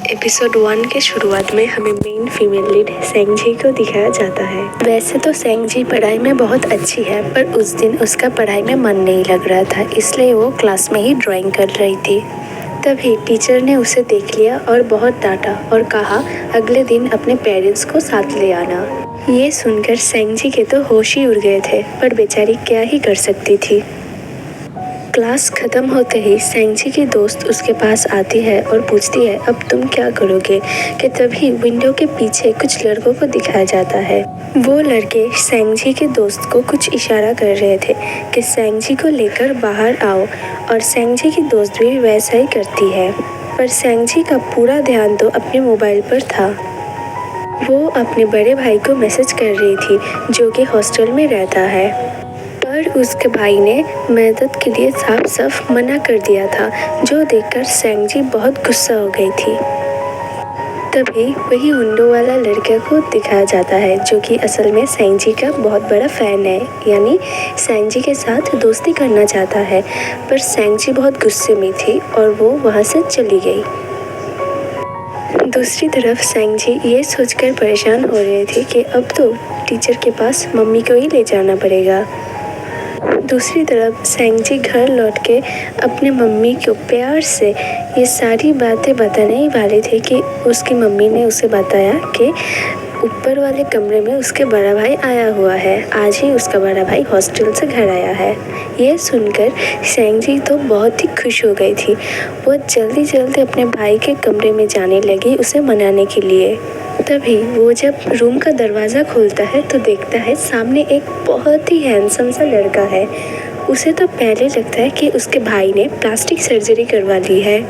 Episode 1 के शुरुआत में हमें मेन फीमेल लीड सेंगजी को दिखाया जाता है। वैसे तो सेंगजी पढ़ाई में बहुत अच्छी है, पर उस दिन उसका पढ़ाई में मन नहीं लग रहा था, इसलिए वो क्लास में ही ड्राइंग कर रही थी। तभी टीचर ने उसे देख लिया और बहुत डांटा और कहा अगले दिन अपने पेरेंट्स को साथ ले आना। ये सुनकर सेंगजी के तो होश ही उड़ गए थे, पर बेचारी क्या ही कर सकती थी। क्लास खत्म होते ही सेंगजी की दोस्त उसके पास आती है और पूछती है अब तुम क्या करोगे, कि तभी विंडो के पीछे कुछ लड़कों को दिखाया जाता है। वो लड़के सेंगजी के दोस्त को कुछ इशारा कर रहे थे कि सेंगजी को लेकर बाहर आओ, और सेंगजी की दोस्त भी वैसा ही करती है, पर सेंगजी का पूरा ध्यान तो अपने मोबाइल पर था। वो अपने बड़े भाई को मैसेज कर रही थी जो कि हॉस्टल में रहता है, पर उसके भाई ने मदद के लिए साफ साफ मना कर दिया था, जो देखकर सेंगजी बहुत गुस्सा हो गई थी। तभी वही विंडो वाला लड़के को दिखाया जाता है जो कि असल में सेंगजी का बहुत बड़ा फ़ैन है, यानी सेंगजी के साथ दोस्ती करना चाहता है, पर सेंगजी बहुत गुस्से में थी और वो वहाँ से चली गई। दूसरी तरफ सेंगजी ये सोचकर परेशान हो रही थी कि अब तो टीचर के पास मम्मी को ही ले जाना पड़ेगा। दूसरी तरफ सेंगजी घर लौट के अपने मम्मी को प्यार से ये सारी बातें बताने ही वाले थे कि उसकी मम्मी ने उसे बताया कि ऊपर वाले कमरे में उसके बड़ा भाई आया हुआ है, आज ही उसका बड़ा भाई हॉस्टल से घर आया है। ये सुनकर सेंगजी तो बहुत ही खुश हो गई थी। वो जल्दी जल्दी अपने भाई के कमरे में जाने लगी उसे मनाने के लिए। तभी वो जब रूम का दरवाज़ा खोलता है तो देखता है सामने एक बहुत ही हैंडसम सा लड़का है। उसे तो पहले लगता है कि उसके भाई ने प्लास्टिक सर्जरी करवा ली है।